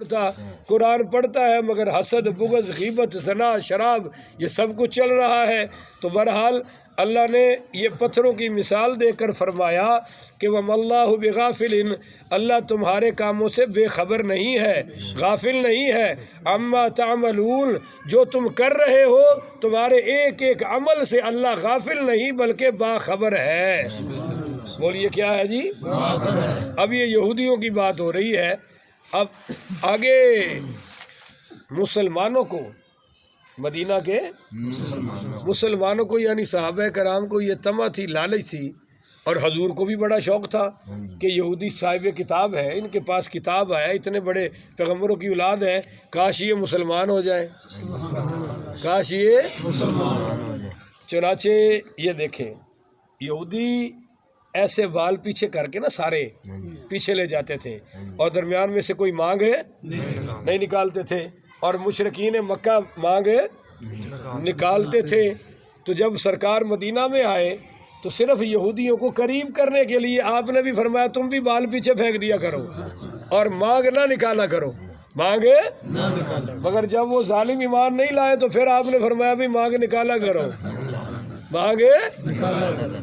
پڑھتا، قرآن پڑھتا ہے مگر حسد، بغض، غیبت، زنا، شراب یہ سب کچھ چل رہا ہے۔ تو بہرحال اللہ نے یہ پتھروں کی مثال دے کر فرمایا کہ وَمَا اللَّهُ بِغَافِلٍ، اللہ تمہارے کاموں سے بے خبر نہیں ہے، غافل نہیں ہے، عَمَّا تَعْمَلُونَ جو تم کر رہے ہو تمہارے ایک ایک عمل سے اللہ غافل نہیں بلکہ باخبر ہے۔ بولیے کیا ہے جی؟ اب یہ یہودیوں کی بات ہو رہی ہے، اب آگے مسلمانوں کو، مدینہ کے مسلمانوں کو یعنی صحابہ کرام کو یہ طمع تھی، لالچ تھی، اور حضور کو بھی بڑا شوق تھا کہ یہودی صاحب کتاب ہے، ان کے پاس کتاب ہے، اتنے بڑے پیغمبروں کی اولاد ہے، کاش یہ مسلمان ہو جائیں، کاش یہ مسلمان ہو جائیں۔ چنانچہ یہ دیکھیں یہودی ایسے بال پیچھے کر کے نا سارے پیچھے لے جاتے تھے اور درمیان میں سے کوئی مانگ نہیں نکالتے تھے، اور مشرکین مکہ مانگ نکالتے تھے۔ تو جب سرکار مدینہ میں آئے تو صرف یہودیوں کو قریب کرنے کے لیے آپ نے بھی فرمایا تم بھی بال پیچھے پھینک دیا کرو اور مانگ نہ نکالا کرو، مانگ مگر جب وہ ظالم ایمان نہیں لائے تو پھر آپ نے فرمایا بھی مانگ نکالا کرو، مانگے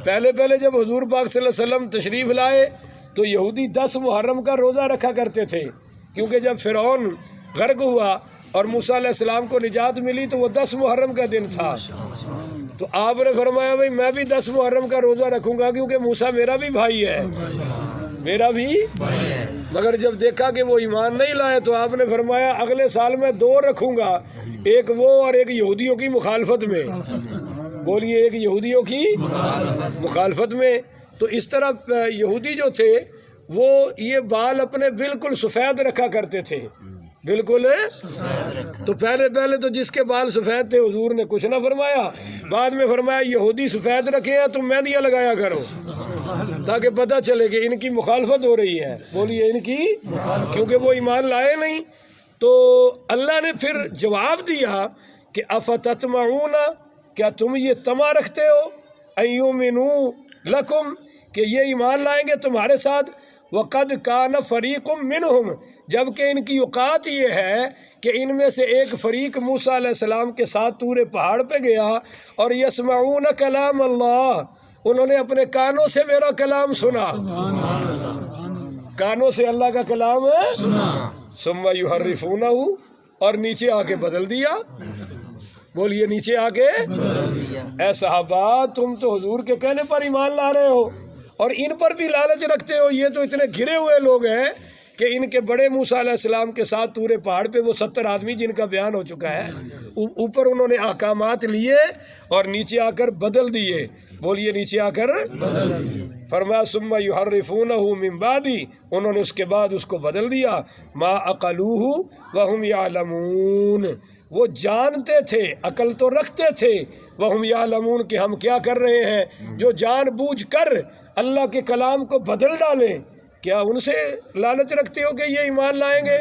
پہلے جب حضور پاک صلی اللہ علیہ وسلم تشریف لائے تو یہودی 10 محرم کا روزہ رکھا کرتے تھے، کیونکہ جب فرعون غرق ہوا اور موسیٰ علیہ السلام کو نجات ملی تو وہ 10 محرم کا دن تھا، تو آپ نے فرمایا بھائی میں بھی 10 محرم کا روزہ رکھوں گا کیونکہ موسیٰ میرا بھی بھائی ہے، میرا بھی بھائی ہے۔ مگر جب دیکھا کہ وہ ایمان نہیں لائے تو آپ نے فرمایا اگلے سال میں 2 رکھوں گا، ایک وہ اور ایک یہودیوں کی مخالفت میں، بولیے ایک یہودیوں کی مخالفت میں۔ تو اس طرح یہودی جو تھے وہ یہ بال اپنے بالکل سفید رکھا کرتے تھے، بالکل۔ تو پہلے تو جس کے بال سفید تھے حضور نے کچھ نہ فرمایا، بعد میں فرمایا یہودی سفید رکھے ہیں تم مہندیاں لگایا کرو تاکہ پتہ چلے کہ ان کی مخالفت ہو رہی ہے، بولیے ان کی، کیونکہ وہ ایمان لائے نہیں۔ تو اللہ نے پھر جواب دیا کہ افتطمعون، کیا تم یہ طمع رکھتے ہو، ایؤمنوا لکم، کہ یہ ایمان لائیں گے تمہارے ساتھ، وقد کان فریق منہم، جبکہ ان کی اوقات یہ ہے کہ ان میں سے ایک فریق موسیٰ علیہ السلام کے ساتھ طور پہاڑ پہ گیا اور یسمعون کلام اللہ، انہوں نے اپنے کانوں سے میرا کلام سنا، کانوں سے اللہ کا کلام سنا، ثم یحرفونہ، اور نیچے آ کے بدل دیا، بولیے نیچے آ کے اے صحابہ تم تو حضور کے کہنے پر ایمان لا رہے ہو اور ان پر بھی لالچ رکھتے ہو، یہ تو اتنے گھرے ہوئے لوگ ہیں کہ ان کے بڑے موسیٰ علیہ السلام کے ساتھ طور پہاڑ پہ وہ 70 آدمی جن کا بیان ہو چکا ہے، اوپر انہوں نے احکامات لیے اور نیچے آ کر بدل دیے، بولیے نیچے آ کر بدل دیے، فرمایا ثم یحرفونہ من بعد، انہوں نے اس کے بعد اس کو بدل دیا، ما عقلوہ وہم یعلمون، وہ جانتے تھے، عقل تو رکھتے تھے، وہم یعلمون کہ ہم کیا کر رہے ہیں، جو جان بوجھ کر اللہ کے کلام کو بدل ڈالیں، کیا ان سے لالچ رکھتے ہو کہ یہ ایمان لائیں گے؟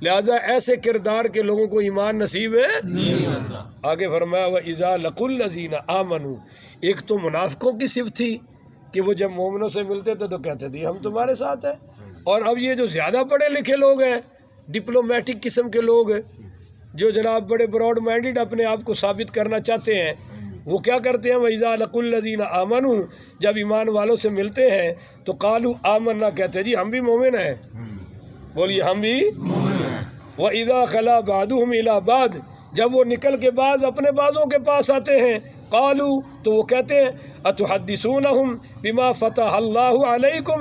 لہذا ایسے کردار کے لوگوں کو ایمان نصیب نہیں ہوتا۔ آگے فرمایا وَإِذَا لَقُوا الَّذِينَ آمَنُوا، ایک تو منافقوں کی صفت تھی کہ وہ جب مومنوں سے ملتے تھے تو کہتے تھے ہم تمہارے ساتھ ہیں، اور اب یہ جو زیادہ پڑھے لکھے لوگ ہیں، ڈپلومیٹک قسم کے لوگ ہیں، جو جناب بڑے براڈ مائنڈڈ اپنے آپ کو ثابت کرنا چاہتے ہیں، وہ کیا کرتے ہیں وَإِذَا لَقُوا الَّذِينَ آمَنُوا، جب ایمان والوں سے ملتے ہیں تو قالوا آمنا، کہتے ہیں جی ہم بھی مومن ہیں، بولیے ہم بھی مومن ہیں، وَإِذَا خَلَا بَعْضُهُمْ إِلَىٰ بَعْضٍ، جب وہ نکل کے بعض اپنے بعضوں کے پاس آتے ہیں، قالوا، تو وہ کہتے ہیں أَتُحَدِّثُونَهُمْ بِمَا فَتَحَ اللَّهُ عَلَيْكُمْ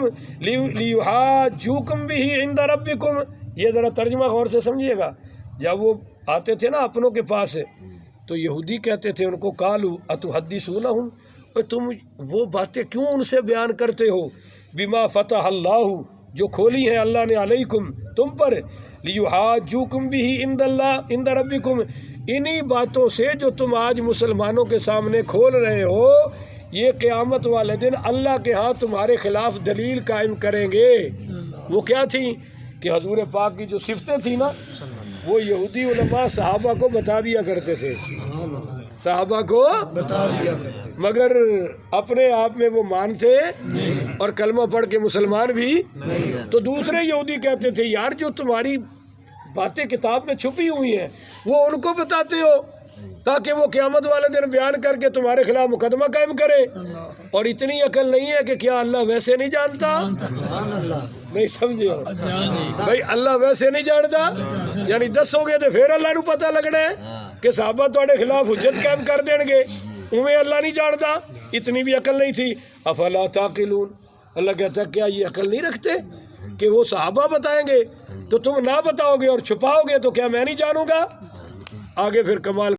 لِيُحَاجُّوكُمْ بِهِ عِندَ رَبِّكُمْ، یہ ذرا ترجمہ غور سے سمجھیے گا۔ جب وہ آتے تھے نا اپنوں کے پاس تو یہودی کہتے تھے ان کو قالوا أَتُحَدِّثُونَهُمْ، تم وہ باتیں کیوں ان سے بیان کرتے ہو، بما فتح اللہ، جو کھولی ہیں اللہ نے علیکم تم پر، لیحاجوکم بھی عند ربکم، انہی باتوں سے جو تم آج مسلمانوں کے سامنے کھول رہے ہو، یہ قیامت والے دن اللہ کے ہاں تمہارے خلاف دلیل قائم کریں گے۔ وہ کیا تھی کہ حضور پاک کی جو صفتیں تھیں نا وہ یہودی علماء صحابہ کو بتا دیا کرتے تھے، صحابہ کو بتا دیا کرتے، مگر اپنے آپ میں وہ مانتے اور کلمہ پڑھ کے مسلمان بھی، تو دوسرے یہودی کہتے تھے یار جو تمہاری باتیں کتاب میں چھپی ہوئی ہیں وہ ان کو بتاتے ہو تاکہ وہ قیامت والے دن بیان کر کے تمہارے خلاف مقدمہ قائم کرے. اور اتنی عقل نہیں ہے کہ کیا اللہ ویسے نہیں جانتا؟ نہیں سمجھے ہو بھائی، اللہ ویسے نہیں جانتا یعنی دسو گے تو پھر اللہ نو پتہ لگنا ہے کہ صحابہ تواڈے خلاف حجت قائم کر دین گے. اویں اللہ نہیں جانتا، اتنی بھی عقل نہیں تھی. افلا تعقلون، اللہ کہتا ہے کیا یہ عقل نہیں رکھتے کہ وہ صحابہ بتائیں گے تو تم نہ بتاؤ گے اور چھپاؤ گے تو کیا میں نہیں جانوں گا؟ آگے پھر کمال